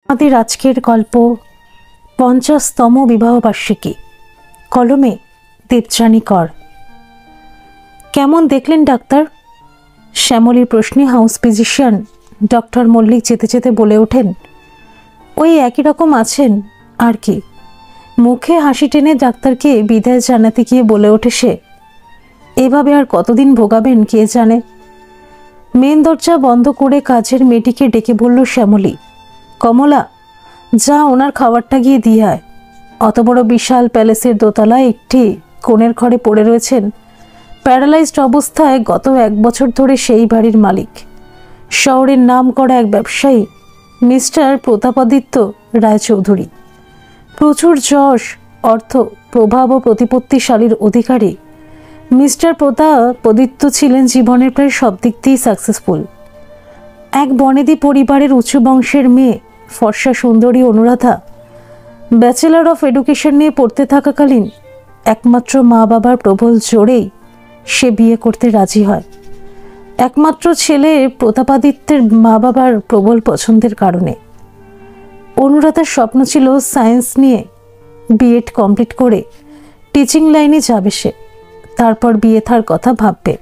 আমাদের আজকের গল্প 50তম বিবাহবার্ষিকী। কলমে দেবযানী কর। কেমন দেখলেন ডাক্তার? শ্যামলীর প্রশ্নে হাউস ফিজিশিয়ান ডক্টর মল্লিক যেতে যেতে বলে ওঠেন, ওই একই রকম আছেন আর কি। মুখে হাসি টেনে ডাক্তারকে বিদায় জানাতে গিয়ে বলে ওঠে সে, এভাবে আর কতদিন ভোগাবেন কে জানে। মেন দরজা বন্ধ করে কাজের মেয়েটিকে ডেকে বলল শ্যামলী, কমলা, যা ওনার খাবারটা গিয়ে দিয়ে আয়। অত বড় বিশাল প্যালেসের দোতলায় একটি কোণের ঘরে পড়ে রয়েছেন প্যারালাইজড অবস্থায় গত 1 বছর ধরে সেই বাড়ির মালিক, শহরের নাম করা এক ব্যবসায়ী মিস্টার প্রতাপাদিত্য রায়চৌধুরী। প্রচুর যশ, অর্থ, প্রভাব ও প্রতিপত্তিশালীর অধিকারী মিস্টার প্রতাপাদিত্য ছিলেন জীবনের প্রায় সব দিক দিয়েই সাকসেসফুল। এক বনেদি পরিবারের উঁচু বংশের মেয়ে ফর্সা সুন্দরী অনুরাধা ব্যাচেলর অফ এডুকেশন নিয়ে পড়তে থাকাকালীন একমাত্র মা বাবার প্রবল জোরেই সে বিয়ে করতে রাজি হয়। একমাত্র ছেলে প্রতাপাদিত্যের মা বাবার প্রবল পছন্দের কারণে। অনুরাধার স্বপ্ন ছিল সায়েন্স নিয়ে বিএড কমপ্লিট করে টিচিং লাইনে যাবে সে, তারপর বিয়ে থার কথা ভাববে।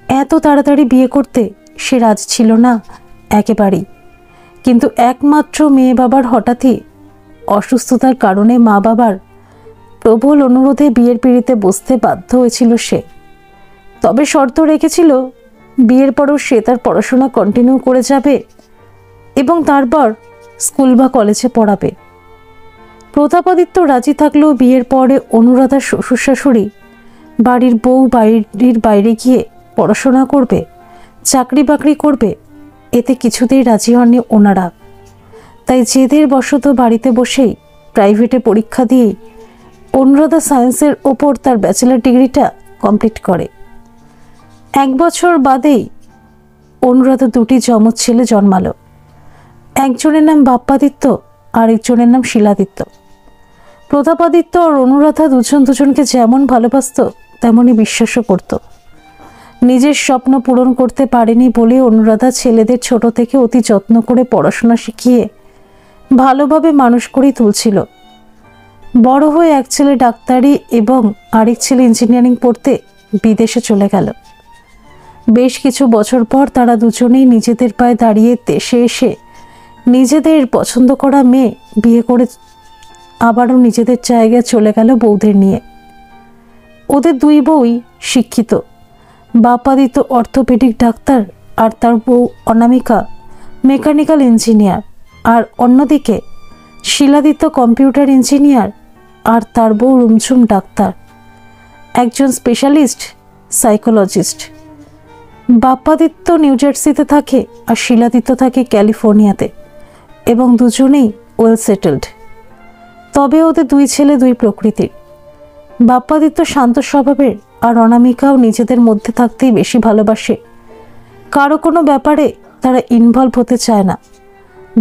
এত তাড়াতাড়ি বিয়ে করতে সে রাজি ছিল না একেবারেই। কিন্তু একমাত্র মেয়ে বাবার হঠাৎই অসুস্থতার কারণে মা বাবার প্রবল অনুরোধে বিয়ের পিঁড়িতে বসতে বাধ্য হয়েছিল সে। তবে শর্ত রেখেছিল বিয়ের পরও সে তার পড়াশোনা কন্টিনিউ করে যাবে এবং তারপর স্কুল বা কলেজে পড়াবে। প্রতাপাদিত্য রাজি থাকলেও বিয়ের পরে অনুরাধার শ্বশুর শাশুড়ি বাড়ির বউ বাড়ির বাইরে গিয়ে পড়াশোনা করবে, চাকরি বাকরি করবে, এতে কিছুতেই রাজি হননি ওনারা। তাই জেদের বশত বাড়িতে বসেই প্রাইভেটে পরীক্ষা দিয়ে অনুরাধা সায়েন্সের ওপর তার ব্যাচেলর ডিগ্রিটা কমপ্লিট করে। 1 বছর বাদেই অনুরাধা 2টি যমজ ছেলে জন্মালো। একজনের নাম বাপ্পাদিত্য আর একজনের নাম শিলাদিত্য। প্রতাপাদিত্য আর অনুরাধা দুজনকে যেমন ভালোবাসত তেমনই বিশ্বাসও করত। নিজের স্বপ্ন পূরণ করতে পারেনি বলে অনুরাধা ছেলেদের ছোট থেকে অতি যত্ন করে পড়াশোনা শিখিয়ে ভালোভাবে মানুষ করেই তুলছিল। বড় হয়ে এক ছেলে ডাক্তারি এবং আরেক ছেলে ইঞ্জিনিয়ারিং পড়তে বিদেশে চলে গেল। বেশ কিছু বছর পর তারা দুজনেই নিজেদের পায়ে দাঁড়িয়ে দেশে এসে নিজেদের পছন্দ করা মেয়ে বিয়ে করে আবারও নিজেদের জায়গায় চলে গেল বউদের নিয়ে। ওদের 2 বউই শিক্ষিত। বাপ্পাদিত্য অর্থোপেডিক ডাক্তার আর তার বউ অনামিকা মেকানিক্যাল ইঞ্জিনিয়ার, আর অন্যদিকে শিলাদিত্য কম্পিউটার ইঞ্জিনিয়ার আর তার বউ রুমঝুম ডাক্তার, একজন স্পেশালিস্ট সাইকোলজিস্ট। বাপ্পাদিত্য নিউ জার্সিতে থাকে আর শিলাদিত্য থাকে ক্যালিফোর্নিয়াতে এবং দুজনেই ওয়েল সেটেলড। তবে ওদের 2 ছেলে 2 প্রকৃতির। বাপ্পাদিত্য শান্ত স্বভাবের আর অনামিকাও নিজেদের মধ্যে থাকতেই বেশি ভালোবাসে। কারো কোনো ব্যাপারে তারা ইনভলভ হতে চায় না,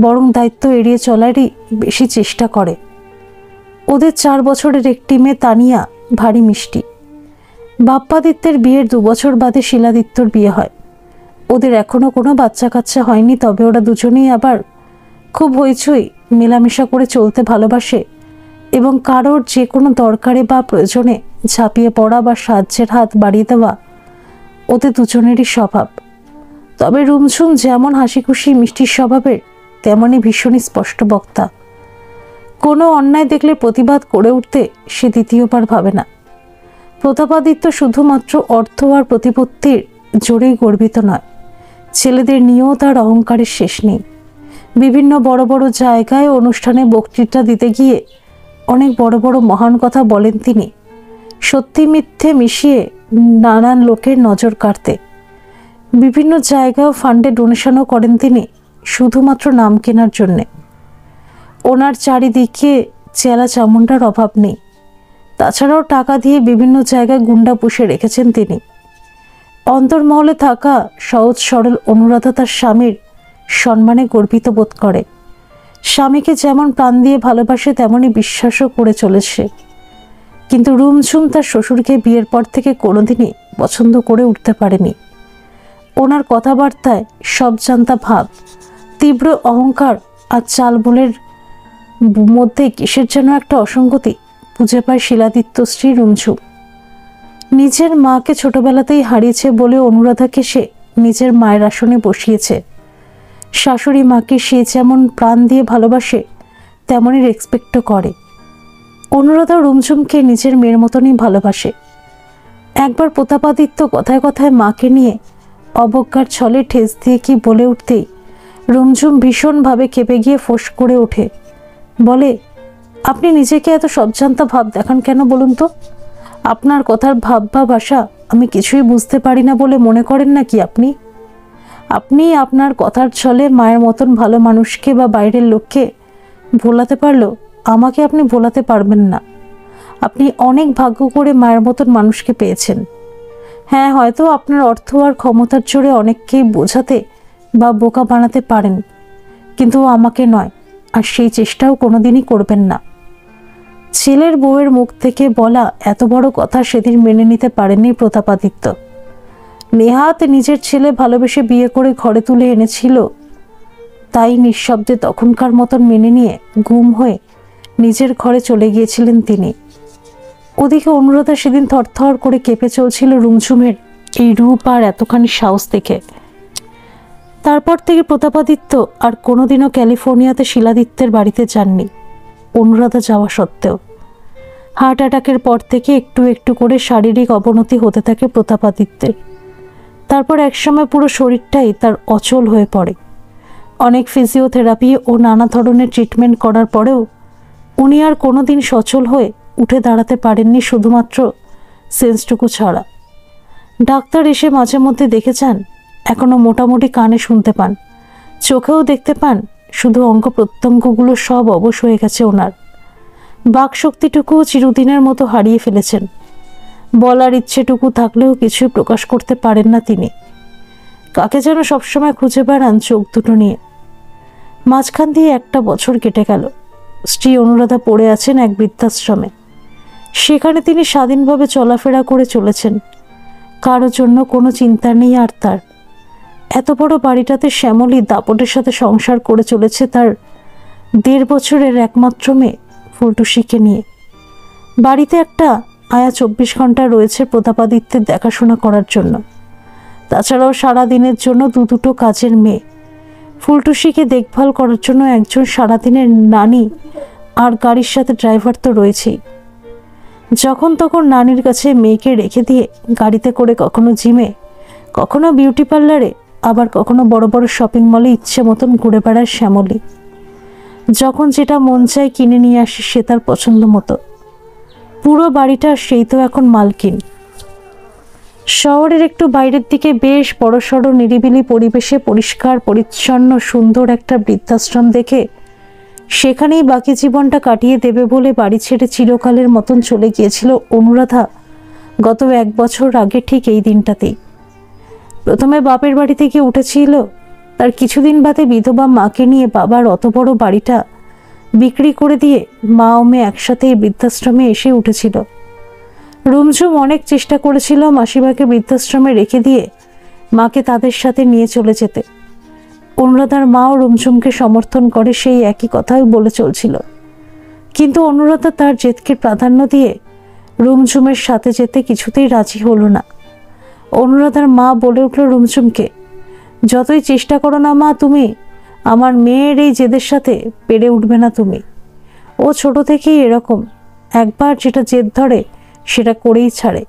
বরং দায়িত্ব এড়িয়ে চলারই বেশি চেষ্টা করে। ওদের 4 বছরের একটি মেয়ে তানিয়া ভারী মিষ্টি। বাপ্পাদিত্যের বিয়ের 2 বছর বাদে শিলাদিত্যর বিয়ে হয়। ওদের এখনও কোনো বাচ্চা কাচ্চা হয়নি, তবে ওরা দুজনেই আবার খুব হইচই মেলামেশা করে চলতে ভালোবাসে এবং কারোর যে কোনো দরকারে বা প্রয়োজনে ঝাঁপিয়ে পড়া বা সাহায্যের হাত বাড়িয়ে দেওয়া ওদের দুজনেরই স্বভাব। তবে রুমঝুম যেমন হাসি খুশি মিষ্টির স্বভাবের, তেমনই ভীষণই স্পষ্ট বক্তা। কোনো অন্যায় দেখলে প্রতিবাদ করে উঠতে সে দ্বিতীয়বার ভাবে না। প্রতাপাদিত্য শুধুমাত্র অর্থ আর প্রতিপত্তির জোরেই গর্বিত নয়, ছেলেদের নিয়েও তার অহংকারের শেষ নেই। বিভিন্ন বড় বড় জায়গায় অনুষ্ঠানে বক্তৃতা দিতে গিয়ে অনেক বড় বড় মহান কথা বলেন তিনি, সত্যি মিথ্যে মিশিয়ে নানান লোকের নজর কাড়তে। বিভিন্ন জায়গায় ফান্ডে ডোনেশনও করেন তিনি শুধুমাত্র নাম কেনার জন্যে। ওনার চারিদিকে চেলা চামুন্ডার অভাব নেই। তাছাড়াও টাকা দিয়ে বিভিন্ন জায়গায় গুন্ডা পুষে রেখেছেন তিনি। অন্তর্মহলে থাকা সহজ সরল অনুরাধা তার স্বামীর সম্মানে গর্বিত বোধ করে। স্বামীকে যেমন প্রাণ দিয়ে ভালোবাসে তেমনই বিশ্বাসও করে চলেছে। কিন্তু রুমঝুম তার শ্বশুরকে বিয়ের পর থেকে কোনোদিনই পছন্দ করে উঠতে পারেনি। ওনার কথাবার্তায় সব জানতা ভাব, তীব্র অহংকার আর চালবোলের মধ্যে কিসের যেন একটা অসঙ্গতি বুঝে পায় শিলাদিত্য স্ত্রী রুমঝুম। নিজের মাকে ছোটবেলাতেই হারিয়েছে বলে অনুরাধাকে সে নিজের মায়ের আসনে বসিয়েছে। শাশুড়ি মাকে সে যেমন প্রাণ দিয়ে ভালোবাসে তেমনই রেসপেক্টও করে। অনুরাধা রুমঝুমকে নিজের মেয়ের মতনই ভালোবাসে। একবার প্রতাপাদিত্য কথায় কথায় মাকে নিয়ে অবজ্ঞার ছলে ঠেস দিয়ে কি বলে উঠতেই রুমঝুম ভীষণভাবে কেঁপে গিয়ে ফোঁস করে ওঠে, বলে, আপনি নিজেকে এত সবজান্তা ভাব দেখান কেন বলুন তো? আপনার কথার ভাব বা ভাষা আমি কিছুই বুঝতে পারি না বলে মনে করেন নাকি আপনি? আপনি আপনার কথার ছলে মায়ের মতন ভালো মানুষকে বা বাইরের লোককে ভোলাতে পারলেও আমাকে আপনি ভোলাতে পারবেন না। আপনি অনেক ভাগ্য করে মায়ের মতন মানুষকে পেয়েছেন। হ্যাঁ, হয়তো আপনার অর্থ আর ক্ষমতার জোরে অনেককেই বোঝাতে বা বোকা বানাতে পারেন, কিন্তু আমাকে নয়, আর সেই চেষ্টাও কোনোদিনই করবেন না। ছেলের বউয়ের মুখ থেকে বলা এত বড় কথা সেদিন মেনে নিতে পারেননি প্রতাপাদিত্য। নেহাত নিজের ছেলে ভালোবেসে বিয়ে করে ঘরে তুলে এনেছিল, তাই নিঃশব্দে তখনকার মতন মেনে নিয়ে গুম হয়ে নিজের ঘরে চলে গিয়েছিলেন তিনি। ওদিকে অনুরাধা সেদিন থরথর করে কেঁপে চলছিল রুমঝুমের এই রূপ আর এতখানি সাহস দেখে। তারপর থেকে প্রতাপাদিত্য আর কোনোদিনও ক্যালিফোর্নিয়াতে শিলাদিত্যের বাড়িতে যাননি, অনুরাধা যাওয়া সত্ত্বেও। হার্ট অ্যাটাকের পর থেকে একটু একটু করে শারীরিক অবনতি হতে থাকে প্রতাপাদিত্যের। তারপর একসময় পুরো শরীরটাই তার অচল হয়ে পড়ে। অনেক ফিজিওথেরাপি ও নানা ধরনের ট্রিটমেন্ট করার পরেও উনি আর কোনোদিন সচল হয়ে উঠে দাঁড়াতে পারেননি, শুধুমাত্র সেন্সটুকু ছাড়া। ডাক্তার এসে মাঝে মধ্যে দেখে যান, এখনো মোটামুটি কানে শুনতে পান, চোখেও দেখতে পান, শুধু অঙ্গ প্রত্যঙ্গগুলো সব অবশ হয়ে গেছে ওনার। বাকশক্তিটুকুও চিরদিনের মতো হারিয়ে ফেলেছেন। বলার ইচ্ছেটুকু থাকলেও কিছুই প্রকাশ করতে পারেন না তিনি। কাকে যেন সবসময় খুঁজে বেড়ান চোখ দুটো নিয়ে। মাঝখান দিয়ে একটা বছর কেটে গেল। স্ত্রী অনুরাধা পড়ে আছেন এক বৃদ্ধাশ্রমে। সেখানে তিনি স্বাধীনভাবে চলাফেরা করে চলেছেন। কারোর জন্য কোনো চিন্তা নেই আর তার। এত বড় বাড়িটাতে শ্যামলী দাপটের সাথে সংসার করে চলেছে তার 1.5 বছরের একমাত্র মেয়ে ফুলটুসিকে নিয়ে। বাড়িতে একটা আয়া 24 ঘন্টা রয়েছে প্রতাপাদিত্যের দেখাশোনা করার জন্য। তাছাড়াও সারাদিনের জন্য দুটো কাজের মেয়ে। ফুলটুসিকে দেখভাল করার জন্য একজন সারাদিনের নানি আর গাড়ির সাথে ড্রাইভার তো রয়েছেই। যখন তখন নানির কাছে মেয়েকে রেখে দিয়ে গাড়িতে করে কখনো জিমে, কখনো বিউটি পার্লারে, আবার কখনো বড় বড় শপিং মলে ইচ্ছে মতন ঘুরে বেড়ায় শ্যামলী। যখন যেটা মন চায় কিনে নিয়ে আসে সে তার পছন্দ মতো। পুরো বাড়িটা সেই তো এখন মালকিন। শহরের একটু বাইরের দিকে বেশ বড়সড় নিরিবিলি পরিবেশে পরিষ্কার পরিচ্ছন্ন সুন্দর একটা বৃদ্ধাশ্রম দেখে সেখানেই বাকি জীবনটা কাটিয়ে দেবে বলে বাড়ি ছেড়ে চিরকালের মতন চলে গিয়েছিল অনুরাধা গত 1 বছর আগে ঠিক এই দিনটাতেই। প্রথমে বাপের বাড়িতে গিয়ে উঠেছিল, তার কিছুদিন বাদে বিধবা মাকে নিয়ে বাবার অত বড় বাড়িটা বিক্রি করে দিয়ে মা ও মেয়ে একসাথে এই বৃদ্ধাশ্রমে এসে উঠেছিল। রুমঝুম অনেক চেষ্টা করেছিল মাসিমাকে বৃদ্ধাশ্রমে রেখে দিয়ে মাকে তাদের সাথে নিয়ে চলে যেতে। অনুরাধার মাও রুমঝুমকে সমর্থন করে, সেই একই কথাই বলে চলছিল। কিন্তু অনুরাধা তার জেদকে প্রাধান্য দিয়ে রুমঝুমের সাথে যেতে কিছুতেই রাজি হলো না। অনুরাধার মা বলে উঠল রুমঝুমকে, যতই চেষ্টা করো না মা তুমি, আমার মেয়ের এই জেদের সাথে পেরে উঠবে না তুমি। ও ছোট থেকেই এরকম, একবার যেটা জেদ ধরে সেটা করেই ছাড়ে।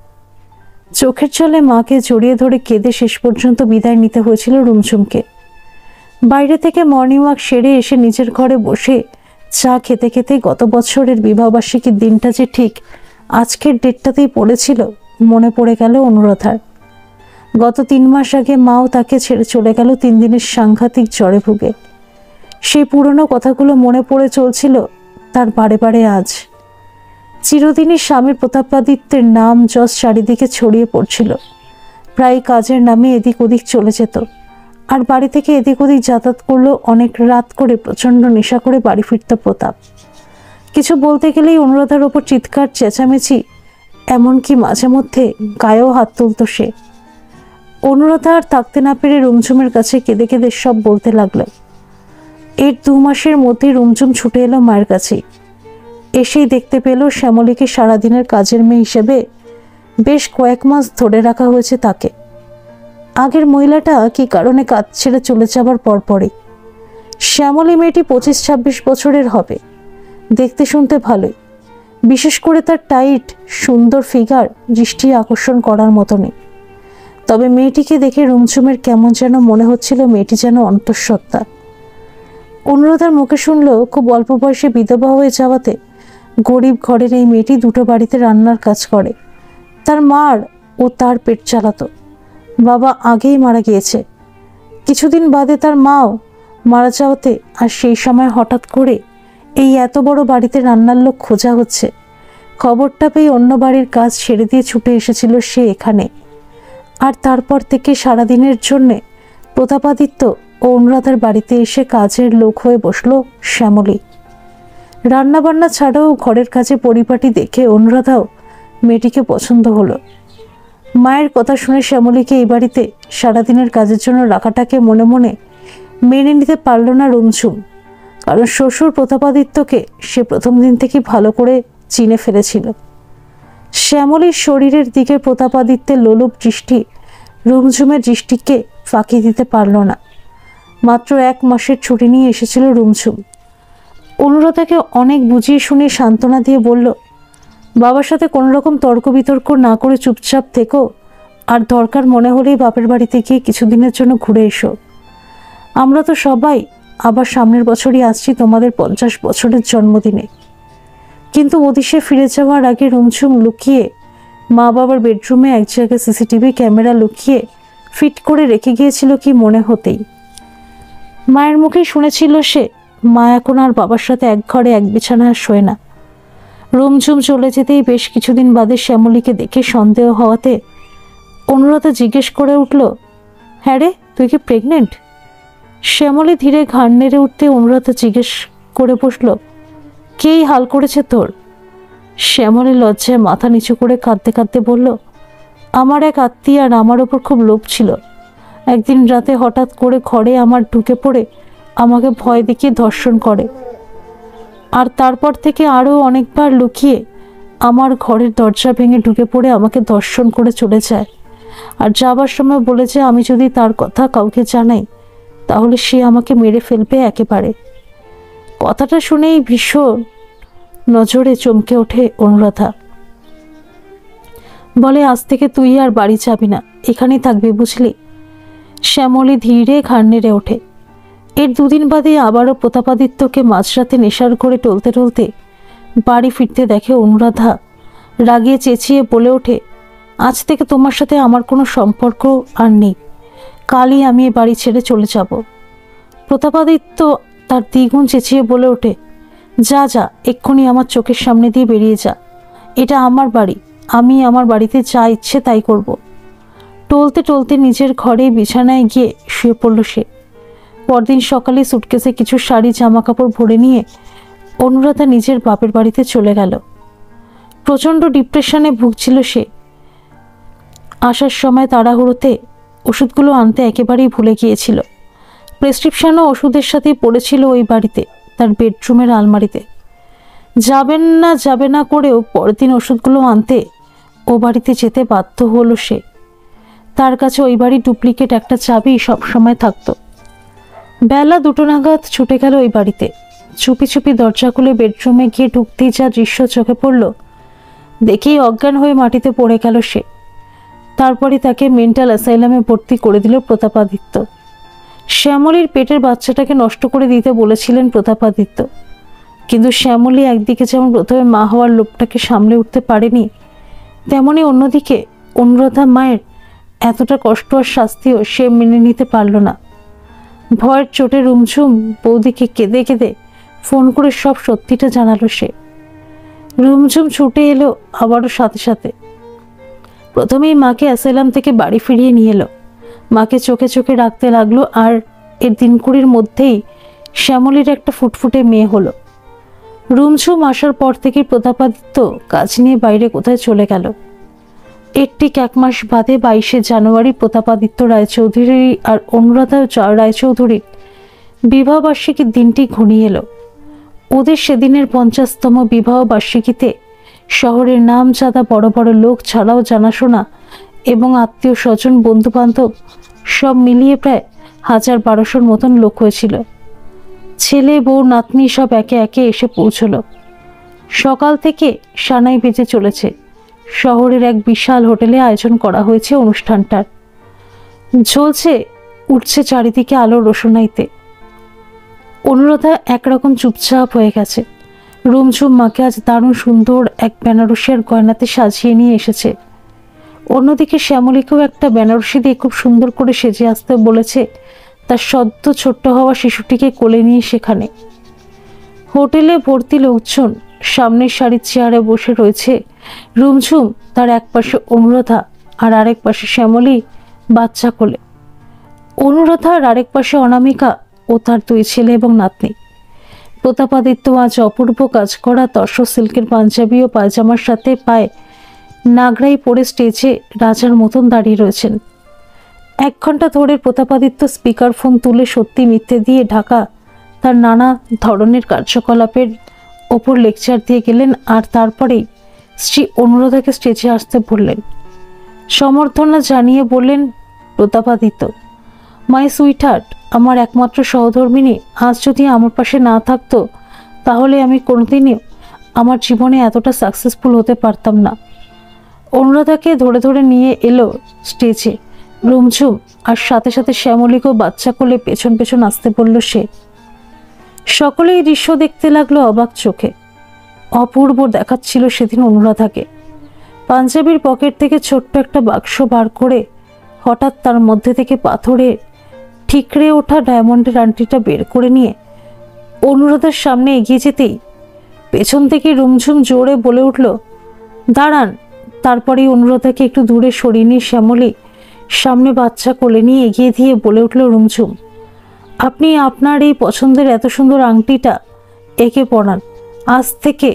চোখের জলে মাকে জড়িয়ে ধরে কেঁদে শেষ পর্যন্ত বিদায় নিতে হয়েছিল রুমঝুমকে। বাইরে থেকে মর্নিং ওয়াক সেরে এসে নিজের ঘরে বসে চা খেতে খেতে গত বছরের বিবাহবার্ষিকীর দিনটা যে ঠিক আজকের ডেটটাতেই পড়েছিল মনে পড়ে গেল অনুরাধার। গত 3 মাস আগে মাও তাকে ছেড়ে চলে গেল 3 দিনের সাংঘাতিক জ্বরে ভুগে। সেই পুরনো কথাগুলো মনে পড়ে চলছিল তার বারে বারে আজ। চিরদিনই স্বামীর প্রতাপাদিত্যের নাম যশ চারিদিকে ছড়িয়ে পড়ছিল। প্রায় কাজের নামে এদিক ওদিক চলে যেত, আর বাড়ি থেকে এদিক ওদিক যাতায়াত করলেও অনেক রাত করে প্রচণ্ড নেশা করে বাড়ি ফিরত প্রতাপ। কিছু বলতে গেলেই অনুরাধার ওপর চিৎকার চেঁচামেচি, এমনকি মাঝে মধ্যে গায়েও হাত তুলত সে। অনুরাধা আর থাকতে না পেরে রুমঝুমের কাছে কেঁদে কেঁদে সব বলতে লাগলো। এর 2 মাসের মধ্যে রুমঝুম ছুটে এলো মায়ের কাছে। এসেই দেখতে পেল শ্যামলীকে সারাদিনের কাজের মেয়ে হিসেবে বেশ কয়েক মাস ধরে রাখা হয়েছে তাকে। আগের মহিলাটা কি কারণে কাজ ছেড়ে চলে যাবার পরপরই। শ্যামলী মেয়েটি 25-26 বছরের হবে, দেখতে শুনতে ভালোই, বিশেষ করে তার টাইট সুন্দর ফিগার দৃষ্টি আকর্ষণ করার মতনই। তবে মেয়েটিকে দেখে রুমঝুমের কেমন যেন মনে হচ্ছিল মেয়েটি যেন অন্তঃসত্ত্বা। অনুরাধার মুখে শুনল খুব অল্প বয়সে বিধবা হয়ে যাওয়াতে গরিব ঘরের এই মেয়েটি 2টো বাড়িতে রান্নার কাজ করে। তার মার ও তার পেট চালাতো। বাবা আগেই মারা গিয়েছে, কিছুদিন বাদে তার মাও মারা যাওয়াতে আর সেই সময় হঠাৎ করে এই এত বড় বাড়িতে রান্নার লোক খোঁজা হচ্ছে, খবরটা পেয়ে অন্য বাড়ির কাজ ছেড়ে দিয়ে ছুটে এসেছিল সে এখানে। আর তারপর থেকে সারাদিনের জন্যে প্রতাপাদিত্য ও অনুরাধার বাড়িতে এসে কাজের লোক হয়ে বসলো শ্যামলী। রান্নাবান্না ছাড়াও ঘরের কাজে পরিপাটি দেখে অনুরাধাও মেয়েটিকে পছন্দ হলো। মায়ের কথা শুনে শ্যামলীকে এই বাড়িতে সারাদিনের কাজের জন্য রাখাটাকে মনে মনে মেনে নিতে পারল না রুমঝুম, কারণ শ্বশুর প্রতাপাদিত্যকে সে প্রথম দিন থেকে ভালো করে চিনে ফেলেছিল। শ্যামলীর শরীরের দিকে প্রতাপাদিত্যের লোলুপ দৃষ্টি রুমঝুমের দৃষ্টিকে ফাঁকি দিতে পারল না। মাত্র 1 মাসের ছুটি নিয়ে এসেছিল রুমঝুম। অনুরাধাকে অনেক বুঝিয়ে শুনিয়ে সান্ত্বনা দিয়ে বলল, বাবার সাথে কোনো রকম তর্ক বিতর্ক না করে চুপচাপ থেকো, আর দরকার মনে হলেই বাপের বাড়িতে গিয়ে কিছুদিনের জন্য ঘুরে এসো। আমরা তো সবাই আবার সামনের বছরই আসছি তোমাদের 50 বছরের জন্মদিনে। কিন্তু ওদিশে ফিরে যাওয়ার আগে রুমঝুম লুকিয়ে মা বাবার বেডরুমে এক জায়গায় সিসিটিভি ক্যামেরা লুকিয়ে ফিট করে রেখে গিয়েছিল কি মনে হতেই। মায়ের মুখেই শুনেছিল সে মা এখন আর বাবার সাথে এক ঘরে এক বিছানায় শোয় না। রুমঝুম চলে যেতেই বেশ কিছুদিন বাদে শ্যামলীকে দেখে সন্দেহ হওয়াতে অনুরাধা জিজ্ঞেস করে উঠল, হ্যাঁ রে, তুই কি প্রেগনেন্ট? শ্যামলী ধীরে ঘাড় নেড়ে উঠতে অনুরাধা জিজ্ঞেস করে বসল, কেই হাল করেছে তোর? শ্যামলী লজ্জায় মাথা নিচু করে কাঁদতে কাঁদতে বলল, আমার এক আত্মীয়ার আমার ওপর খুব লোভ ছিল। একদিন রাতে হঠাৎ করে ঘরে আমার ঢুকে পড়ে আমাকে ভয় দেখিয়ে ধর্ষণ করে, আর তারপর থেকে আরও অনেকবার লুকিয়ে আমার ঘরের দরজা ভেঙে ঢুকে পড়ে আমাকে ধর্ষণ করে চলে যায়। আর যাবার সময় বলেছে আমি যদি তার কথা কাউকে জানাই তাহলে সে আমাকে মেরে ফেলবে একেবারে। কথাটা শুনেই ভীষণ নজরে চমকে ওঠে অনুরাধা। বলে, আজ থেকে তুই আর বাড়ি যাবি না, এখানেই থাকবি, বুঝলি? শ্যামলী ধীরে ঘাড় নেড়ে ওঠে। এর 2 দিন বাদে আবারও প্রতাপাদিত্যকে মাঝরাতে নেশার ঘরে টলতে টলতে বাড়ি ফিরতে দেখে অনুরাধা। রাগিয়ে চেঁচিয়ে বলে ওঠে, আজ থেকে তোমার সাথে আমার কোনো সম্পর্ক আর নেই, কালই আমি এ বাড়ি ছেড়ে চলে যাব। প্রতাপাদিত্য তার দ্বিগুণ চেঁচিয়ে বলে ওঠে, যা যা, এক্ষুনি আমার চোখের সামনে দিয়ে বেরিয়ে যা, এটা আমার বাড়ি, আমি আমার বাড়িতে যা ইচ্ছে তাই করব। টলতে টলতে নিজের ঘরে বিছানায় গিয়ে শুয়ে পড়ল সে। পরদিন সকালে সুটকেসে কিছু শাড়ি জামা কাপড় ভরে নিয়ে অনুরাধা নিজের বাপের বাড়িতে চলে গেল। প্রচণ্ড ডিপ্রেশনে ভুগছিল সে। আসার সময় তাড়াহুড়োতে ওষুধগুলো আনতে একেবারেই ভুলে গিয়েছিল। প্রেসক্রিপশনও ওষুধের সাথেই পড়েছিল ওই বাড়িতে, তার বেডরুমের আলমারিতে। যাবে না করেও পরের দিন ওষুধগুলো আনতে ও বাড়িতে যেতে বাধ্য হলো সে। তার কাছে ওই বাড়ির ডুপ্লিকেট একটা চাবি সবসময় থাকতো। বেলা 2টো নাগাদ ছুটে গেল ওই বাড়িতে। চুপি চুপি দরজা খুলে বেডরুমে গিয়ে ঢুকতেই যা দৃশ্য চোখে পড়ল, দেখেই অজ্ঞান হয়ে মাটিতে পড়ে গেল সে। তারপরে তাকে মেন্টাল অ্যাসাইলামে ভর্তি করে দিল প্রতাপাদিত্য। শ্যামলীর পেটের বাচ্চাটাকে নষ্ট করে দিতে বলেছিলেন প্রতাপাদিত্য, কিন্তু শ্যামলী একদিকে যেমন প্রথমে মা হওয়ার লোভটাকে সামলে উঠতে পারেনি, তেমনি অন্যদিকে অনুরাধা মায়ের এতটা কষ্ট আর শাস্তিও সে মেনে নিতে পারল না। ভয়ের চোটে রুমঝুম বৌদিকে কেঁদে কেঁদে ফোন করে সব সত্যিটা জানালো সে। রুমঝুম ছুটে এলো আবারও সাথে সাথে। প্রথমেই মাকে অ্যাসাইলাম থেকে বাড়ি ফিরিয়ে নিয়ে এলো। মাকে চোখে চোখে রাখতে লাগলো, আর এর দিন-কুড়ির মধ্যেই শ্যামলীর একটা ফুটফুটে মেয়ে হলো। রুমঝুম আসার পর থেকেই প্রতাপাদিত্য কাজ নিয়ে বাইরে কোথায় চলে গেল। এর ঠিক 1 মাস বাদে 22শে জানুয়ারি প্রতাপাদিত্য রায়চৌধুরী আর অনুরাধা রায়চৌধুরীর বিবাহবার্ষিকীর দিনটি ঘনিয়ে এলো। ওদের সেদিনের 50তম বিবাহ বার্ষিকীতে শহরের নামজাদা বড় বড় লোক ছাড়াও জানাশোনা এবং আত্মীয় স্বজন বন্ধু বান্ধব সব মিলিয়ে প্রায় 1000-1200 মতন লোক হয়েছিল। ছেলে বউ নাতনি সব একে একে এসে পৌঁছলো। সকাল থেকে সানাই বেজে চলেছে। শহরের এক বিশাল হোটেলে আয়োজন করা হয়েছে অনুষ্ঠানটার। ঝলছে উঠছে চারিদিকে আলোর রোশনাইতে। অনুরাধা একরকম চুপচাপ হয়ে গেছে। রুমঝুম মাকে আজ দারুণ সুন্দর এক বেনারসির গয়নাতে সাজিয়ে নিয়ে এসেছে। অন্যদিকে শ্যামলীকেও একটা বেনারসি দিয়ে খুব সুন্দর করে সেজে আসতে বলেছে তার সদ্য ছোট্ট হওয়া শিশুটিকে কোলে নিয়ে সেখানে। হোটেলে ভর্তি লোকজন সামনের সারির চেয়ারে বসে রয়েছে। রুমঝুম, তার এক পাশে অনুরাধা আর আরেক পাশে শ্যামলী বাচ্চা কোলে। অনুরাধা আর আরেক পাশে অনামিকা ও তার 2 ছেলে এবং নাতনি। প্রতাপাদিত্য আজ অপূর্ব কাজ করা তসর সিল্কের পাঞ্জাবি ও পায়জামার সাথে পায়ে নাগরাই পরে স্টেজে রাজার মতন দাঁড়িয়ে রয়েছেন। 1 ঘন্টা ধরে প্রতাপাদিত্য স্পিকার ফোন তুলে সত্যি মিথ্যে দিয়ে ঢাকা তার নানা ধরনের কার্যকলাপের ওপর লেকচার দিয়ে গেলেন। আর তারপরেই শ্রী অনুরাধাকে স্টেজে আসতে বললেন। সমর্থনা জানিয়ে বললেন, প্রতাপাদিত্য, মাই সুইটহার্ট, আমার একমাত্র সহধর্মিনী আজ যদি আমার পাশে না থাকতো তাহলে আমি কোনোদিনই আমার জীবনে এতটা সাকসেসফুল হতে পারতাম না। অনুরাধাকে ধরে ধরে নিয়ে এলো স্টেজে রুমঝুম, আর সাথে সাথে শ্যামলীকেও বাচ্চা কোলে পেছন পেছন আসতে বলল সে। সকলেই দৃশ্য দেখতে লাগলো অবাক চোখে। অপূর্ব দেখাচ্ছিল সেদিন অনুরাধাকে। পাঞ্জাবির পকেট থেকে ছোট্ট একটা বাক্স বার করে হঠাৎ তার মধ্যে থেকে পাথরে ঠিকরে ওঠা ডায়মন্ডের আংটিটা বের করে নিয়ে অনুরাধার সামনে এগিয়ে যেতেই পেছন থেকে রুমঝুম জোরে বলে উঠল, দাঁড়ান। তারপরেই অনুরাধাকে একটু দূরে সরিয়ে নিয়ে শ্যামলী সামনে বাচ্চা কোলে নিয়ে এগিয়ে দিয়ে বলে উঠল, রুমঝুম, আপনি আপনার এই পছন্দের এত সুন্দর আংটিটা একে পরান। আজ থেকে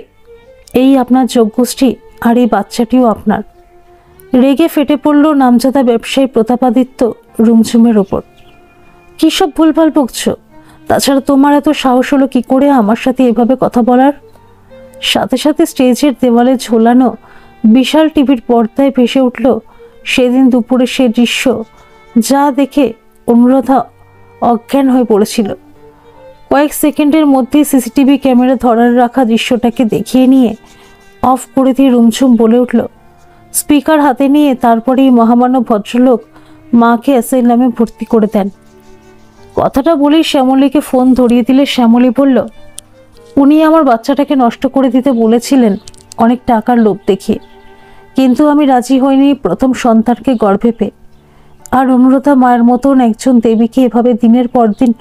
এই আপনার যোগ্যশ্রী আর এই বাচ্চাটিও আপনার। রেগে ফেটে পড়ল নামজাদা ব্যবসায়ী প্রতাপাদিত্য রুমঝুমের ওপর। কী সব ভুলভাল বকছ? তাছাড়া তোমার এত সাহস হলো কি করে আমার সাথে এভাবে কথা বলার? সাথে সাথে স্টেজের দেওয়ালে ঝোলানো বিশাল টিভির পর্দায় ভেসে উঠল সেদিন দুপুরে সে দৃশ্য, যা দেখে অনুরাধা অজ্ঞান হয়ে পড়েছিল। কয়েক সেকেন্ডের মধ্যেই সিসিটিভি ক্যামেরা ধরার রাখা দৃশ্যটাকে দেখিয়ে নিয়ে অফ করে দিয়ে রুমঝুম বলে উঠল, স্পিকার হাতে নিয়ে তারপরেই মহামান্য ভদ্রলোক মাকে অ্যাসাইলামে ভর্তি করে দেন। কথাটা বলেই শ্যামলীকে ফোন ধরিয়ে দিলে শ্যামলী বলল, উনি আমার বাচ্চাটাকে নষ্ট করে দিতে বলেছিলেন অনেক টাকার লোভ দেখিয়ে, কিন্তু আমি রাজি হইনি প্রথম সন্তানকে গর্ভে পেয়ে। আর অনুরাধা মায়ের মতন একজন দেবীকে এভাবে দিনের পর দিন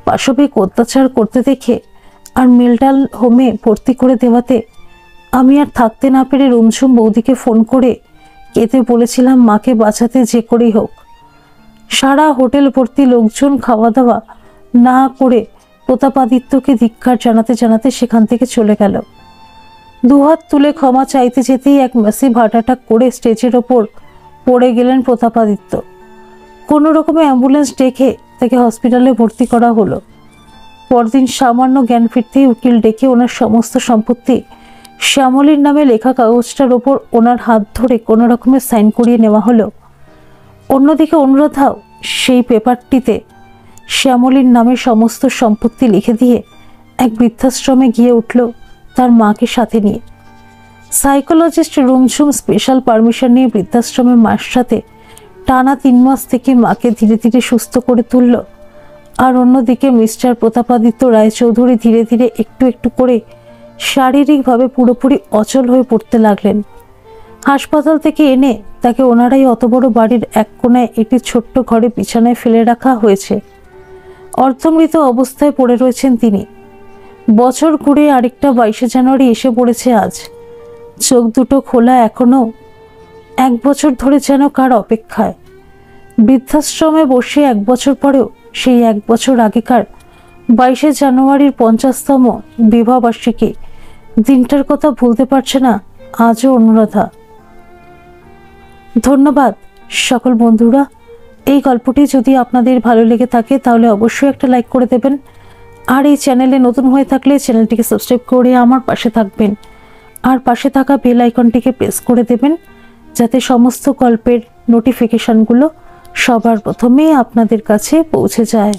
পাশবিক অত্যাচার করতে দেখে আর মেন্টাল হোমে ভর্তি করে দেওয়াতে আমি আর থাকতে না পেরে রুমঝুম বৌদিকে ফোন করে কেঁদে বলেছিলাম মাকে বাঁচাতে যে করেই হোক। সারা হোটেল ভর্তি লোকজন খাওয়া দাওয়া না করে প্রতাপাদিত্যকে ধিক্কার জানাতে জানাতে সেখান থেকে চলে গেল। দুহাত তুলে ক্ষমা চাইতে যেতেই এক ম্যাসিভ হার্ট অ্যাটাক করে স্টেজের ওপর পড়ে গেলেন প্রতাপাদিত্য। কোনো রকমে অ্যাম্বুলেন্স ডেকে তাকে হসপিটালে ভর্তি করা হলো। পরদিন সামান্য জ্ঞান ফিরতেই উকিল ডেকে ওনার সমস্ত সম্পত্তি শ্যামলীর নামে লেখা কাগজটার ওপর ওনার হাত ধরে কোনো রকমে সাইন করিয়ে নেওয়া হলো। অন্যদিকে অনুরাধাও সেই পেপারটিতে শ্যামলীর নামে সমস্ত সম্পত্তি লিখে দিয়ে এক বৃদ্ধাশ্রমে গিয়ে উঠল তার মাকে সাথে নিয়ে। সাইকোলজিস্ট রুমঝুম স্পেশাল পারমিশন নিয়ে বৃদ্ধাশ্রমের মায়ের সাথে টানা 3 মাস থেকে মাকে ধীরে ধীরে সুস্থ করে তুলল। আর অন্যদিকে মিস্টার প্রতাপাদিত্য রায়চৌধুরী ধীরে ধীরে একটু একটু করে শারীরিকভাবে পুরোপুরি অচল হয়ে পড়তে লাগলেন। হাসপাতাল থেকে এনে তাকে ওনারাই অত বড় বাড়ির এক কোনায় একটি ছোট্ট ঘরে বিছানায় ফেলে রাখা হয়েছে। অর্ধমৃত অবস্থায় পড়ে রয়েছেন তিনি। বছর ঘুরে আরেকটা 22শে জানুয়ারি এসে পড়েছে আজ। চোখ দুটো খোলা এখনো, 1 বছর ধরে যেন কার অপেক্ষায়। বৃদ্ধাশ্রমে বসে 1 বছর পরেও সেই 1 বছর আগেকার 22শে জানুয়ারির 50তম বিবাহবার্ষিকী দিনটার কথা ভুলতে পারছে না আজও অনুরাধা। ধন্যবাদ সকল বন্ধুরা এই গল্পটি যদি আপনাদের ভালো লেগে থাকে তাহলে অবশ্যই একটা লাইক করে দেবেন। আর এই চ্যানেলে নতুন হয়ে থাকলে চ্যানেলটিকে সাবস্ক্রাইব করে আমার পাশে থাকবেন। আর পাশে থাকা বেল আইকনটিকে প্রেস করে দেবেন, যাতে সমস্ত গল্পের নোটিফিকেশনগুলো সবার প্রথমে আপনাদের কাছে পৌঁছে যায়।